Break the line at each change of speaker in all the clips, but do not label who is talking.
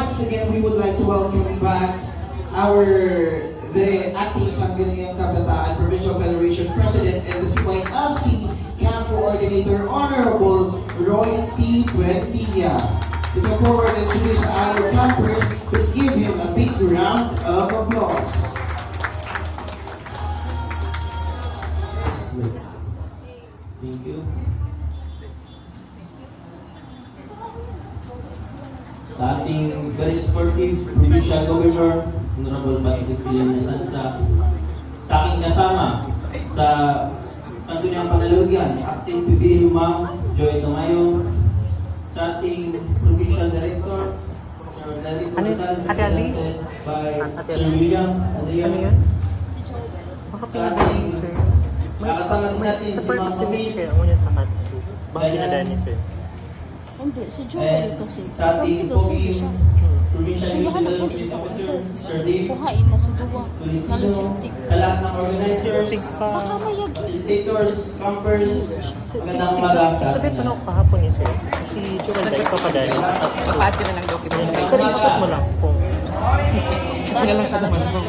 once again, we would like to welcome back the acting Sangguniang Kabataan Provincial Federation President and the CYLC Camp Coordinator, Honorable Roy T. Buendia. To come forward and introduce our campers, let's give him a big round of applause.
Thank you. Sa ating very sportive Provincial Governor, Honorable Patrick Villanueva, sa aking kasama sa Sangguniang Pandalugan, Acting PBA Ma'am Joy Tomayo, sa ating Provincial Director, Sir Derek Rizal, represented by Sir William Adriano, sa ating kakasama natin si Ma'am Camille,
Hindi, si Joel kasi.
sa ating
Sige,
Poging Provincial Youth Development Officer, Sir Dave
kuhain na sa duwa na
Tolentino,
logistics.
sa lahat ng organizers,
Baka mayag.
facilitators, campers, magandang umaga sa
Sabi
atin.
pa na ako kahapon ni sir. Si Joel dahil ito pa dahil.
Papaat ka na ng document.
Screenshot mo lang kung
Kaya lang siya naman mo.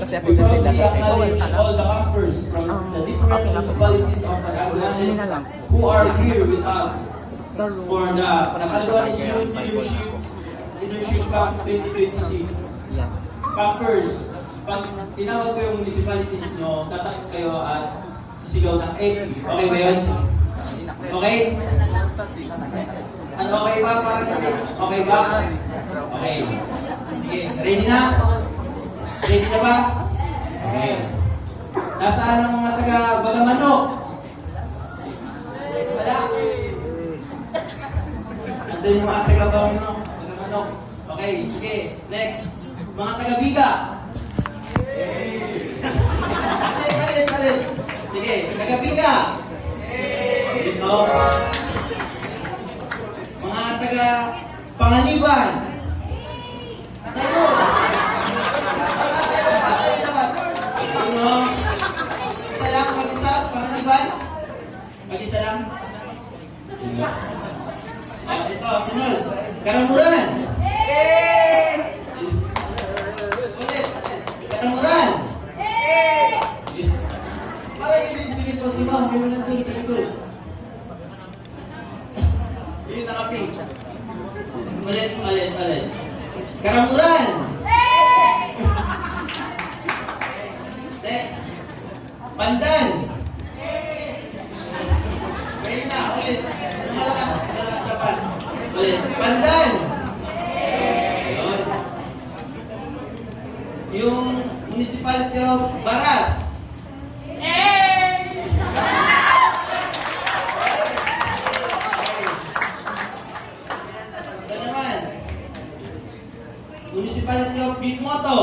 Kasi ako
We
sa sila
proudly
sa
acknowledge all the campers from the different municipalities of Caguanes who are here with us for the Caguanes Youth Leadership Camp 2026.
Yes.
Campers, pag tinawag ko yung municipalities nyo, tatakot kayo at sisigaw ng 8. Okay ba yun? Okay? Ano okay ba? Parang okay ba? Okay. Sige, ready na? Ready na ba? Okay. Nasaan ang mga taga Bagamanok? Wala. Andun yung mga taga Bagamanok. Okay, sige. Next. Mga taga Biga. Alin. Sige, taga Biga. Dito. Mga taga Panganiban. Tayo. Tayo dapat. Ano? Isa lang, mag-isa, Panganiban. Mag-isa lang. Ito, sunod. Karamuran. Ulit. Karamuran. Para hindi sige po si Ma'am, yung nandun sa likod. Yung nakapink. Ulit. Karamuran. Next. Pandan. Ngayon na, ulit. Malakas dapat. Ulit. Pandan. Ayun. Yung municipality of Baras. Ito naman. Municipality of Bigmoto.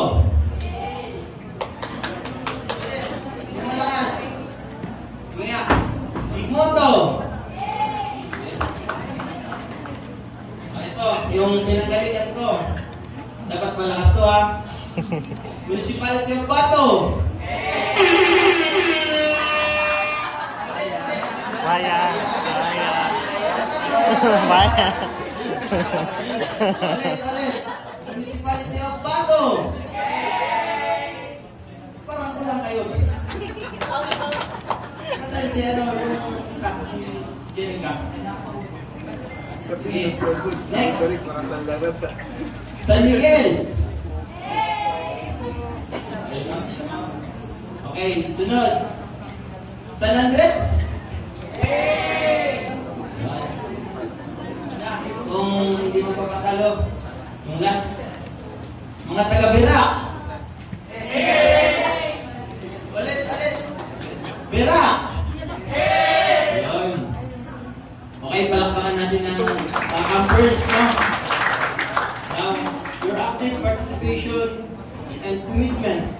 Yung malakas. Yung Bigmoto. Ito, yung pinanggalingan ko. Dapat malakas to ha. Municipality of Bato.
Maya. Maya.
Ulit. Municipality of Bato. Parang kulang kayo. Kasi si yung saksi Jenica. Okay. Next. San Miguel. Okay, sunod. San Andres. Kung hindi mo papatalo, yung last. Mga taga-Bira. Ulit. Bira. Yun. Okay, palakpakan natin ang campers, no? Now, your active participation and commitment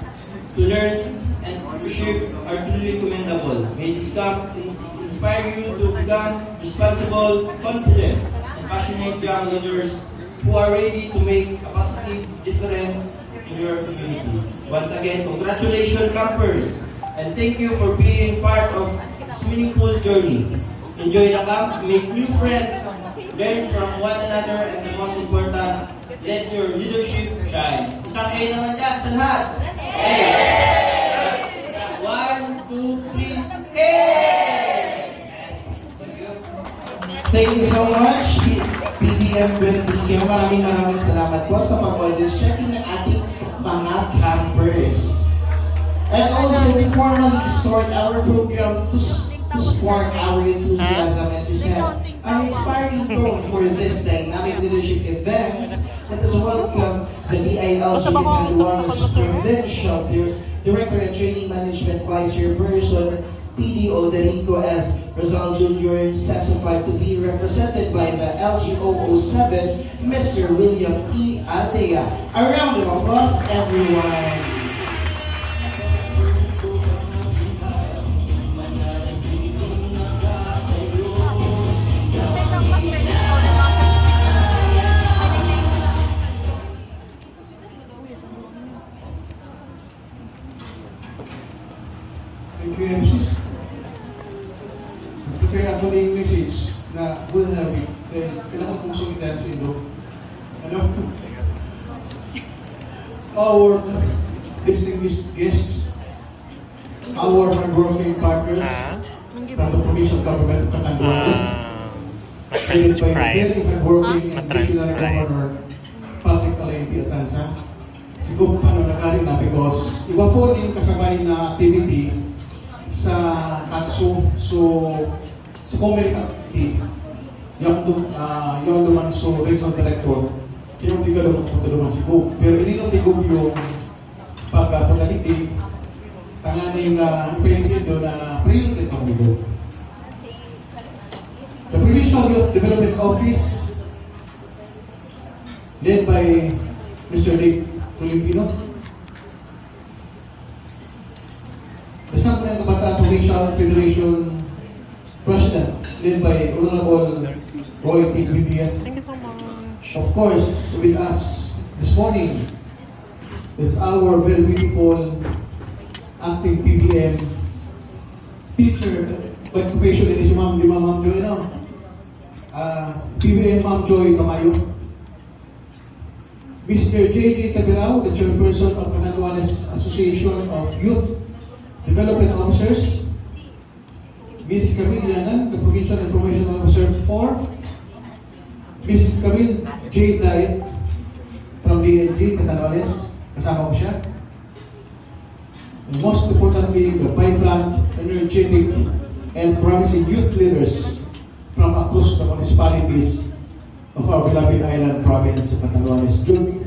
to learn and leadership are truly commendable. May this camp inspire you to become responsible, confident, and passionate young leaders who are ready to make a positive difference in your communities. Once again, congratulations, campers, and thank you for being part of this meaningful journey. Enjoy the camp, make new friends, learn from one another, and the most important, Let your leadership shine. Isang A naman dyan sa lahat. A. Isang 1, 2, 3, A! Thank you.
Thank you so much, PBM Buendia. Maraming salamat po sa pag-audience checking ng ating mga campers. And also, we formally start our program to spark our enthusiasm and to set an inspiring tone for this dynamic leadership event. Let us welcome the BILG Catanduanes Provincial Director and Training Management Vice Chairperson, PD Oderico S. Rizal Jr. specified to be represented by the LG007, Mr. William E. Atea. A round of applause, everyone.
Thank you, MCs. Prepare ako na yung message na good habit. Dahil kailangan kong sungitan sa inyo. Ano? Our distinguished guests, our hardworking partners from the provincial government of Catanduanes, led by very hardworking and visionary Governor Patrick Alenti Atsansa. Siguro paano nagaling na because iba po din kasabay na activity sa Katsu, so sa Comerica team, yung naman so regional director, kinundiga naman punta naman si Gob. Pero ininundigog yung pagpunalitig, tanganing pension doon na priority pang Gob. The Provincial Youth Development Office, led by Mr. Lake Tolentino, the Sangguniang Kabataan Provincial Federation President, led by Honorable Roy T. Bibian.
Thank you so much.
Of course, with us this morning is our very beautiful acting PBM teacher by occupation, ini si Ma'am Joy, no? PBM Ma'am Joy Tamayo. Mr. J.J. Tabirao, the chairperson of Catanduanes Association of Youth Development Officers. Ms. Camille Yanan, the Provincial Information Officer 4. Ms. Camille J. Dai from DNG, Catanduanes. Kasama ko siya. And most importantly, the vibrant, energetic, and promising youth leaders from across the municipalities of our beloved island province of Catanduanes.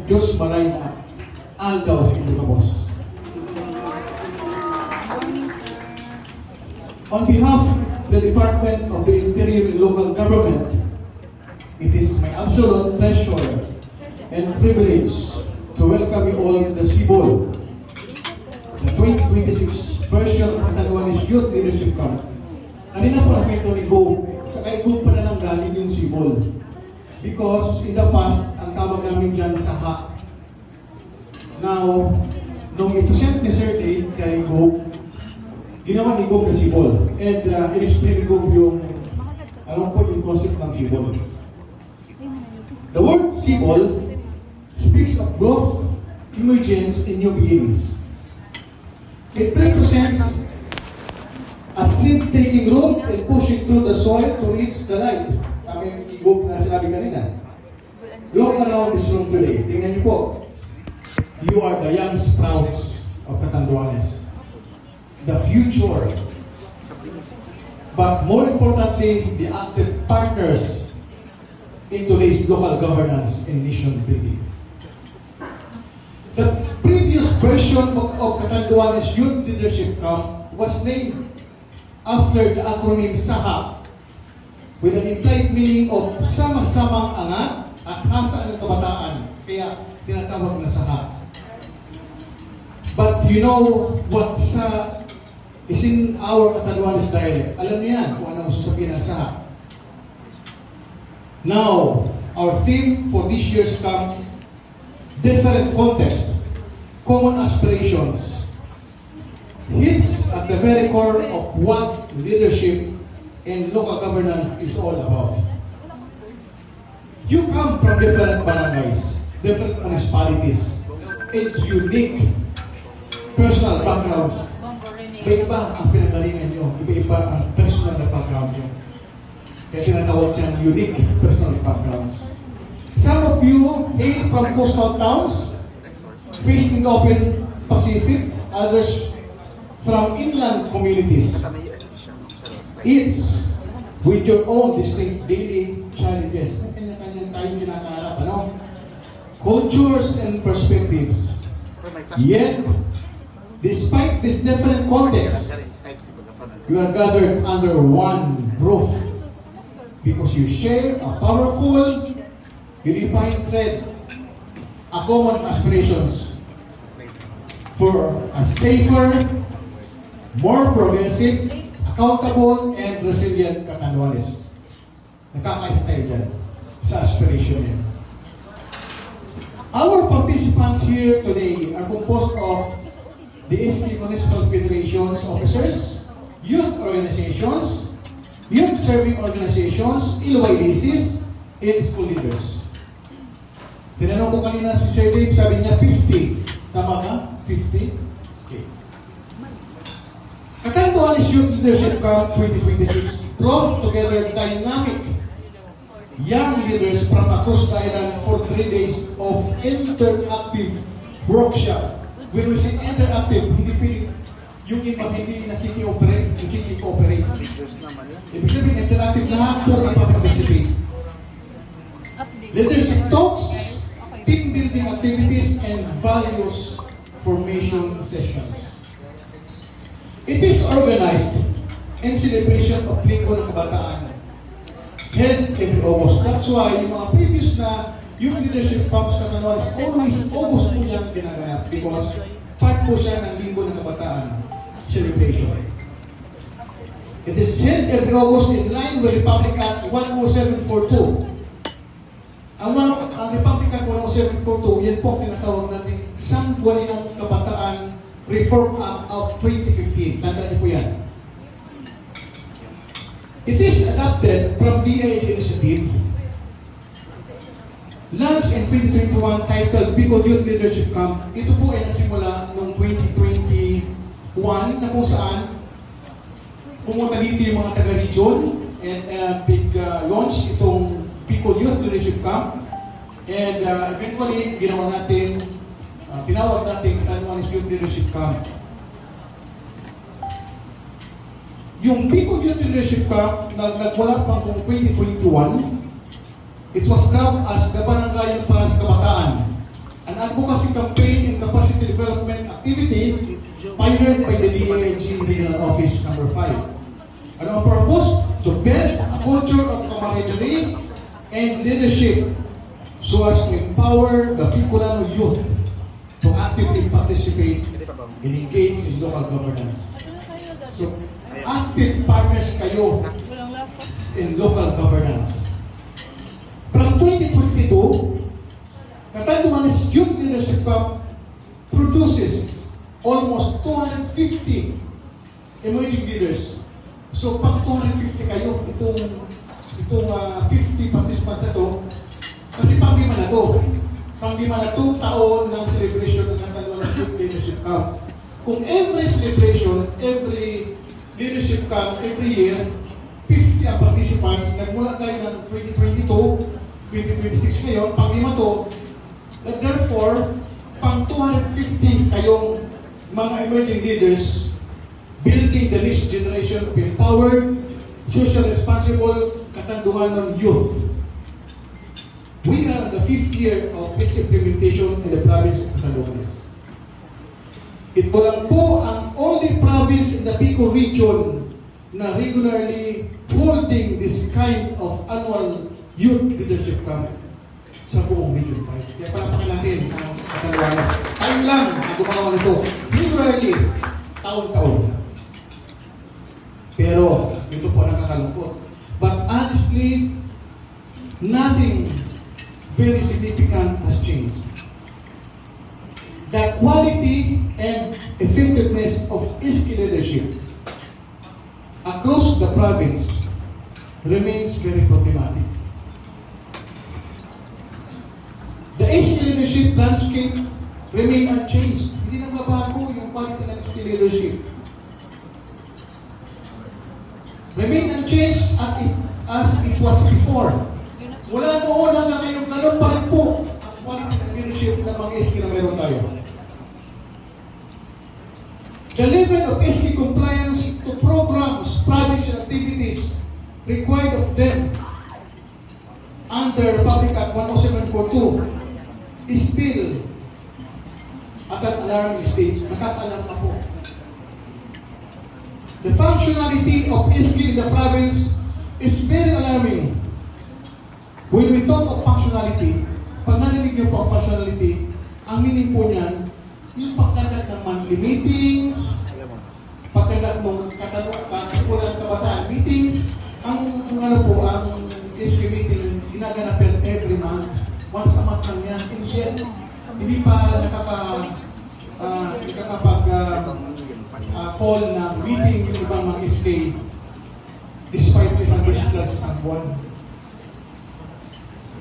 Diyos Malay na aldaw sa inyong kabos. On behalf of the Department of the Interior and Local Government, it is my absolute pleasure and privilege to welcome you all to the CBOL, the 2026 version of Catanduanes Youth Leadership Camp. Kanina po nakita ni Go, sa kay Go pa na lang galing yung CBOL. Because in the past, ang tawag namin dyan sa HA. Now, nung i-present ni Sir Dave kay Go, ginawa ni Go na CBOL. And in-explain ni Go yung, alam po yung concept ng CBOL. The word CBOL speaks of growth, emergence, and new beginnings. It represents a seed taking root and pushing through the soil to reach the light. Kami igop na sinabi kanina. Look around this room today. Tingnan niyo po. You are the young sprouts of Catanduanes. The future. But more importantly, the active partners in today's local governance and nation building. The previous version of Catanduanes Youth Leadership Camp was named after the acronym SAHA, with an implied meaning of sama-samang angat at hasa ng kabataan, kaya tinatawag na SAHA. But you know what sa is in our Catanduanes dialect. Alam niyo yan kung anong sasabihin ng SAHA. Now, our theme for this year's camp, different context, common aspirations, hits at the very core of what leadership and local governance is all about. You come from different barangays, different municipalities and unique personal backgrounds. Iba-iba ang pinagalingan nyo, iba-iba ang personal na background nyo. Kaya tinatawag siyang unique personal backgrounds. Some of you hail from coastal towns facing the open Pacific, others from inland communities. Each with your own distinct daily challenges. Kanya-kanya tayong kinakaharap, ano? Cultures and perspectives. Yet, despite this different context, you are gathered under one roof because you share a powerful, unified thread, a common aspirations for a safer, more progressive, accountable, and resilient Catanduanes. Nakakaya tayo dyan sa aspiration niya. Our participants here today are composed of the SK Municipal Federation's officers, youth organizations, youth serving organizations, LYDCs, and school leaders. Tinanong ko kanina si Sir Dave, sabi niya 50. Tama ka? 50? Okay. Catanduanes Youth Leadership Camp 2026 brought together dynamic young leaders from across the island for 3 days of interactive workshop. When we say interactive, hindi pilit yung iba hindi nakikioperate. Ibig sabihin, interactive, lahat po napaparticipate. Leadership talks, team building activities, and values formation sessions. It is organized in celebration of Linggo ng Kabataan, held every August. That's why yung mga previous na youth leadership camps Catanduanes, always August po yan ginaganap because part po siya ng Linggo ng Kabataan celebration. It is held every August in line with Republic Act 10742. Ang Republic Act 10742, yan po tinatawag natin Sangguniang Kabataan Reform Act of 2015. Tandaan niyo po yan. It is adopted from DIH initiative launched in 2021 titled Bicol Youth Leadership Camp. Ito po ay nasimula noong 2021 na kung saan pumunta dito yung mga taga-region and big launch itong Bicol Youth Leadership Camp. And eventually, ginawa natin, tinawag natin Catanduanes Youth Leadership Camp. Yung Bicol Youth Leadership Camp, nagmula pa kung 2021, it was dubbed as the Barangay para sa Kabataan, an advocacy campaign and capacity development activity pioneered by the DIH Regional Office No. 5. Ano ang purpose? To build a culture of camaraderie and leadership so as to empower the Bicolano youth to actively participate and engage in local governance. So, active partners kayo in local governance. From 2022, Catanduanes Youth Leadership Camp produces almost 250 emerging leaders. So pag 250 kayo, itong 50 participants na to, kasi pang-lima na to. Pang-lima na 2 taon ng celebration ng Catanduanes Youth Leadership Camp. Kung every celebration, every leadership camp, every year, 50 ang participants, nagmula tayo ng 2022, 2026 ngayon, pang-lima to, and therefore, pang 250 kayong mga emerging leaders building the next generation of empowered, social responsible Catanduanan youth. We are in the 5th year of its implementation in the province of Catanduanes. Ito lang po ang only province in the Bicol region na regularly holding this kind of annual youth leadership camp sa buong Region 5. Kaya palapakan natin ang Catanduanes. Tayo lang ang gumagawa nito. Regularly, taon-taon. Pero, ito po nakakalungkot. But honestly, nothing very significant has changed. The quality and effectiveness of SK leadership across the province remains very problematic. The SK leadership landscape remain unchanged. Hindi na mabago yung quality ng SK leadership. Remain unchanged as it was before. Wala noon hanggang ngayon, ganun pa rin po ang quality ng leadership ng mga SK na meron tayo. The level of SK compliance to programs, projects, and activities required of them under Public Act 10742 is still at an alarming stage. Nakakalam na po. The functionality of SK in the province is very alarming. When we talk of functionality, pag narinig niyo po ang functionality, ang meaning po niyan, yung pagkandak ng monthly meetings, pagkandak ng katukunan kabataan meetings, ang ano po, ang SK meeting, ginaganap yan every month. Once a month lang yan. And yet, hindi pa call na meeting yung ibang mga SK despite isang beses lang sa isang buwan.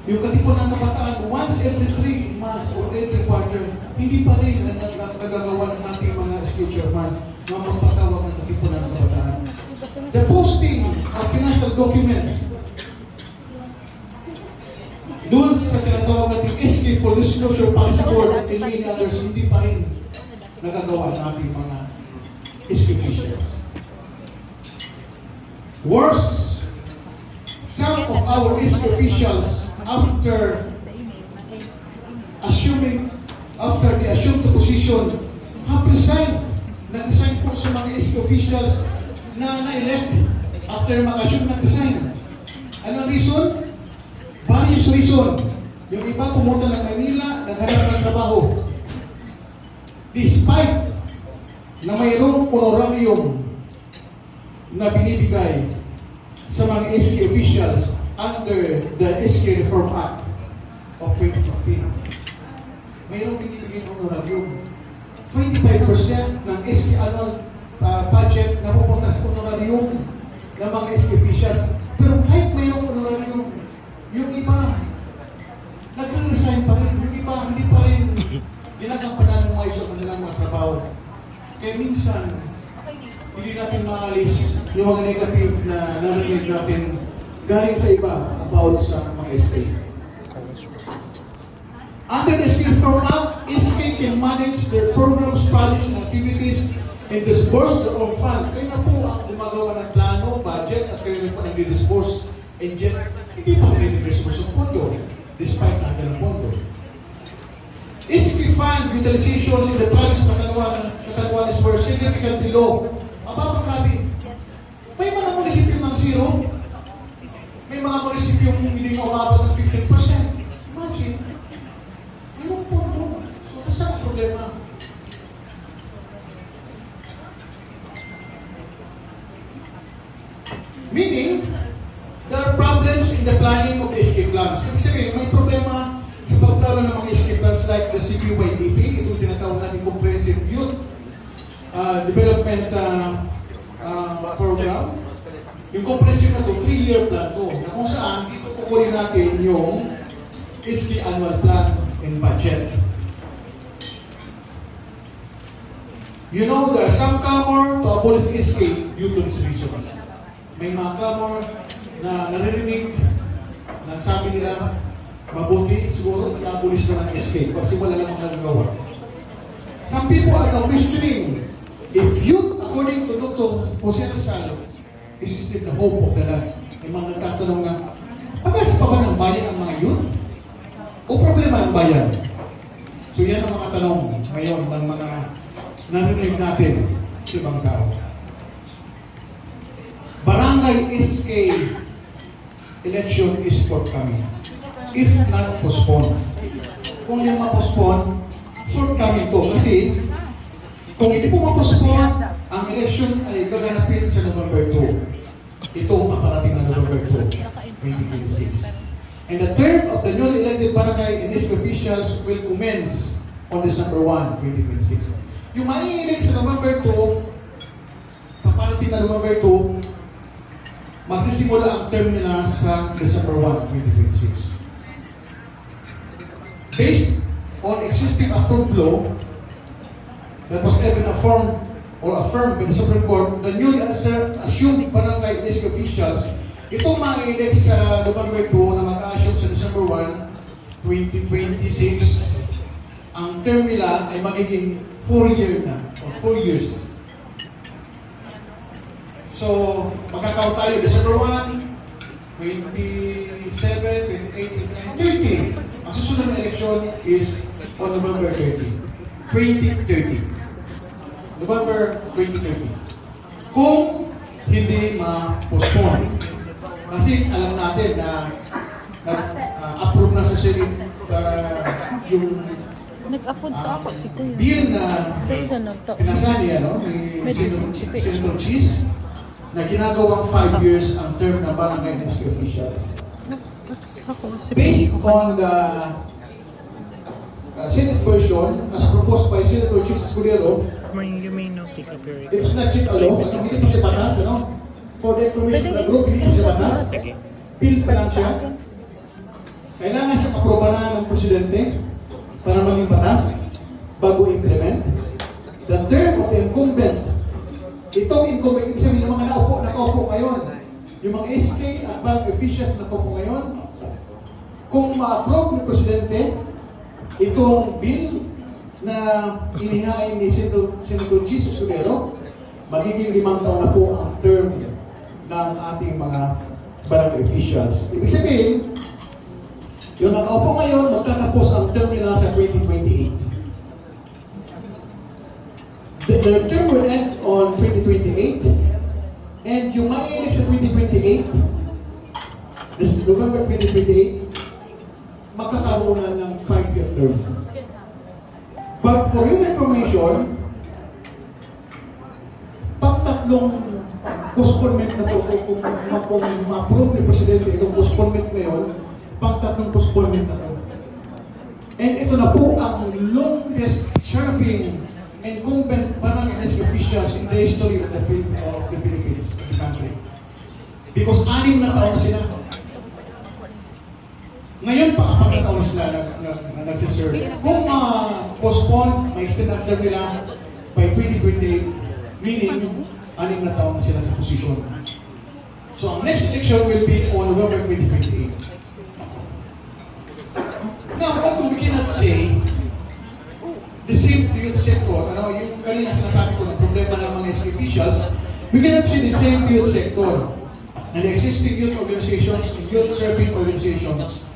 Yung katipunan ng kabataan, once every 3 months or every quarter, hindi pa rin nagagawa ng ating mga SK chairman na magpatawag ng katipunan ng kabataan. The posting of financial documents doon sa tinatawag natin SK for Disclosure Policy Board and many others, hindi pa rin nagagawa ng ating mga SK officials. Worse, some of our SK officials, after the assumed position, have resigned. Nag-resign po sa mga SK officials na na-elect after mag-assume nag-resign. Ano ang reason? Various reason. Yung iba pumunta ng Manila, naghanap ng trabaho. Despite na mayroong honorarium na binibigay sa mga SK officials under the SK Reform Act of 2015. Mayroong binibigay honorarium. 25% ng SK annual budget na pupunta sa honorarium ng mga SK officials. Pero kahit mayroong honorarium, yung iba, nagre-resign pa rin. Yung iba, hindi pa rin ginagampanan ng mga iso kanilang mga trabaho. Kaya minsan, hindi natin maalis yung mga negative na narinig natin galing sa iba about sa mga SK. Under the SK Reform Act, SK can manage their programs, projects, and activities and disburse their own fund. Kayo na po ang gumagawa ng plano, budget, at kayo rin po nag-disburse. And yet, hindi pa rin nag-disburse ng pondo, despite natin ang pondo. SK fund utilizations in the province of Catanduanes were significantly low. Ababa, grabe. May mga munisipyo ng zero. May mga munisipyo hindi na umabot ng 15%. Imagine, mayroong pondo. So, kasi ang problema. Meaning, there are problems in the planning of the SK plans. Ibig sabihin, may problema sa pagplano ng mga SK plans like the CPYDP, itong tinatawag natin Comprehensive Youth Development Program. Yung comprehensive na ito, 3-year plan to, na kung saan dito kukunin natin yung SK annual plan and budget. You know, there are some clamor to abolish SK due to these reasons. May mga clamor na naririnig na sabi nila, mabuti siguro i-abolish na ng SK kasi wala lang magagawa. Some people are now questioning if youth, according to Dr. Jose Rizal, is still the hope of the land. May mga nagtatanong na, pagas pa ba ng bayan ang mga youth? O problema ng bayan? So yan ang mga tanong ngayon ng mga narinig natin sa ibang tao. Barangay SK election is forthcoming. If not postponed. Kung hindi ma-postpone, forthcoming to. Kasi, kung hindi po ma-postpone, ang election ay gaganapin sa November 2. Ito ang paparating na November 2, 2026. And the term of the newly elected barangay and SK officials will commence on December 1, 2026. Yung maiinig sa November 2, paparating na November 2, magsisimula ang term nila sa December 1, 2026. based on existing approved law that was even affirmed by the Supreme Court, the newly assumed barangay district officials, itong mga elect sa November 2 na mag-assume sa December 1, 2026, ang term nila ay magiging 4 years. So, magkakaroon tayo December 1, 27, 28, 29, 30. Ang susunod na election is on November 30. 2030. November 2030. Kung hindi ma-postpone. Kasi alam natin na approve na sa Senate yung
Nag-upload sa ako si Kuya.
bill na
Dahil na nagtaon.
pinasa niya, no, ni Senator Cheese, na ginagawang 5 years ang term ng barangay district officials.
Nag-text ako si
Based on the Senate version, as proposed by Senator Cheese Escudero,
You may not pick up your record.
it's not yet a law. Hindi pa siya batas, ano? For the information of the group, hindi pa siya batas.
Okay.
Bill pa lang siya. Kailangan siya aprobahan ng presidente para maging batas bago implement. The term of the incumbent, itong incumbent, ibig sabihin yung mga nakaupo ngayon, yung mga SK at bank officials na nakaupo ngayon, kung ma-approve ng presidente itong bill na inihain ni Senator Jesus Cudero, magiging 5 taon na po ang term ng ating mga barangay officials. Ibig sabihin, yung nakaupo ngayon, magtatapos ang term nila sa 2028. The term will end on 2028, and yung maiinig sa 2028, this November 2028, magkakaroon na ng 5-year term. But for your information, pag tatlong postponement na to, kung ma-approve ni Presidente itong postponement ngayon, pag tatlong postponement na to. And ito na po ang longest serving incumbent barangay officials in the history of the Philippines, of the country. Because 6 na taon na sila. Ngayon pa, 4 taon sila nagsiserve. Kung postpone, may extend ang term nila by 2028, meaning 6 na taon na sila sa posisyon. So ang next election will be on November 2028. Now, although we cannot say the same to youth sector, yung kanina sinasabi ko na problema ng mga SK officials, we cannot say the same to youth sector and the existing youth organizations, youth serving organizations,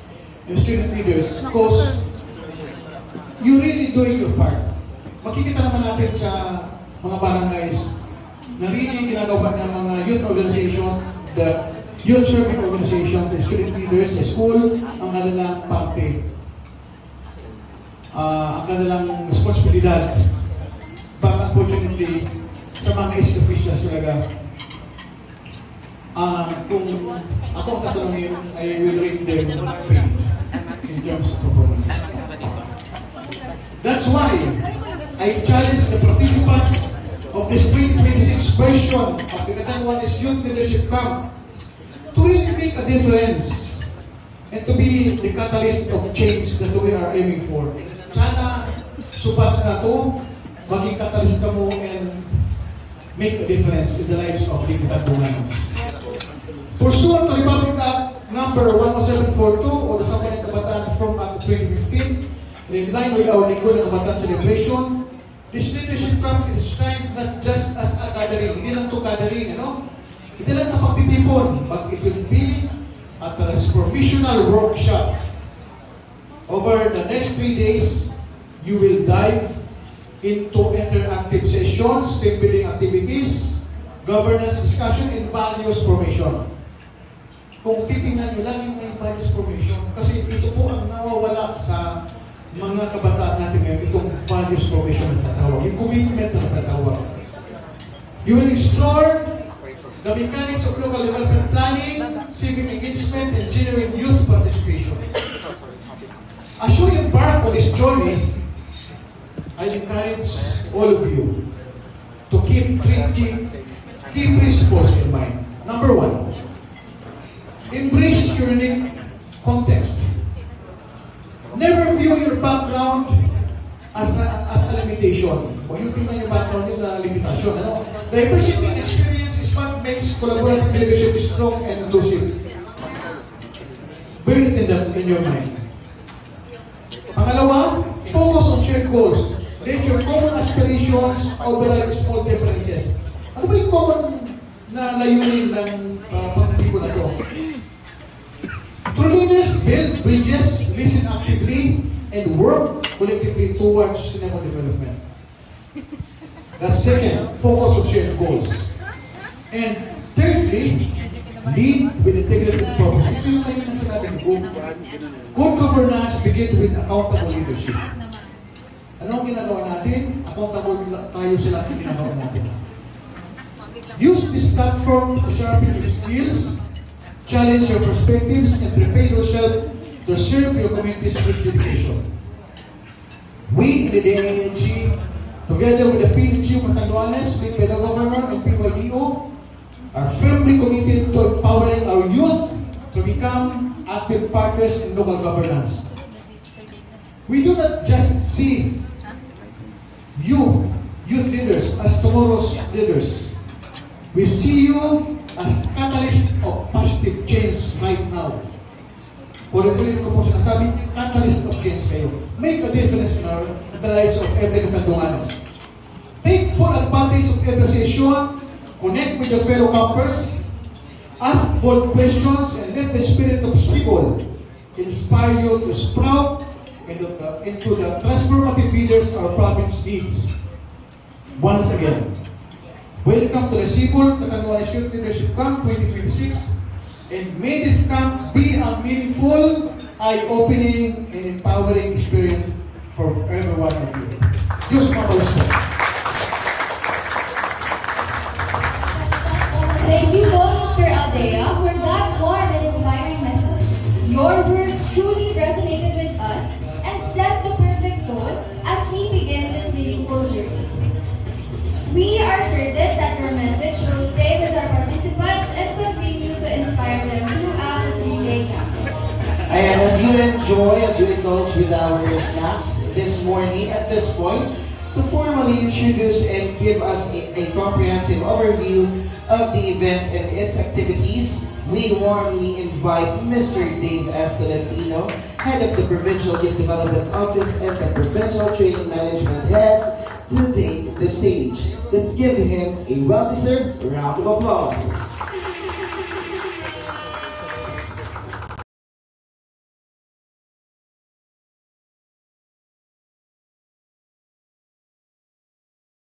and student leaders, because you really doing your part. Makikita naman natin sa mga barangays na really ginagawa ng mga youth organizations, the youth serving organizations, the student leaders sa school, ang kanilang parte, ang kanilang responsibilidad. But unfortunately, sa mga SK officials talaga, kung ako ang tatanungin, I will rate them faith in terms of performance. That's why I challenge the participants of this 2026 version of the Catanduanes Youth Leadership Camp to really make a difference and to be the catalyst of change that we are aiming for. Sana subas na to, maging catalyst ka mo and make a difference in the lives of the Catanduanes. Pursuant to Republic Act number 10742 or the Sambayan Kabataan Reform Act 2015, in line with our Linggo ng Kabataan Celebration, this leadership camp is designed not just as a gathering. Hindi lang to gathering, Hindi lang ito pagtitipon, but it will be a transformational workshop. Over the next 3 days, you will dive into interactive sessions, team building activities, governance discussion, and values formation. Kung titingnan nyo lang yung may values formation, kasi ito po ang nawawala sa mga kabataan natin ngayon, itong values formation na tatawag, yung commitment na tatawag. You will explore the mechanics of local development planning, civic engagement, and genuine youth participation. As you embark on this journey, I encourage all of you to keep 3 key principles in mind. Number 1, embrace your unique context. Never view your background as a limitation. Huwag yung tingnan yung background nila limitation. Ano? Diversity in experience is what makes collaborative leadership strong and inclusive. Bear it in your mind. Pangalawa, focus on shared goals. Let your common aspirations override small differences. Ano ba yung common na layunin ng pagtitipo na ito? True leaders build bridges, listen actively, and work collectively towards sustainable development. That's second, focus on shared goals. And thirdly, lead with integrity and purpose. Ito yung kayo na sinabi ko. Good governance begins with accountable leadership. Ano ang ginagawa natin? Accountable tayo sa lahat ng ginagawa natin. Use this platform to sharpen your skills, challenge your perspectives, and prepare yourself to serve your communities with dedication. We in the DILG, together with the PLG Catanduanes, led by the Governor and PYDO, are firmly committed to empowering our youth to become active partners in local governance. We do not just see you, youth leaders, as tomorrow's leaders. We see you as catalyst of positive change right now. Ulit-ulit ko po sinasabi, catalyst of change kayo. Make a difference in the lives of every Catanduanos. Take full advantage of every session, connect with your fellow campers, ask bold questions, and let the spirit of Sibol inspire you to sprout into the transformative leaders our province needs. Once again, welcome to the Sibol Catanduanes Youth Leadership Camp 2026, and may this camp be a meaningful, eye-opening, and empowering experience for every one of you. Diyos mabalos po.
Thank you both, Mr. Aldea, for that warm and inspiring message. Your words truly resonated with us and set the perfect tone as we begin this meaningful journey. We are certain that your message will stay with our participants and continue to inspire them throughout the 3-day camp.
And as you enjoy, as you indulge with our snacks this morning, at this point, to formally introduce and give us a comprehensive overview of the event and its activities, we warmly invite Mr. Dave S. Tolentino, Head of the Provincial Youth Development Office and the Provincial Training Management Head, to take the stage. Let's give him a well-deserved round of applause.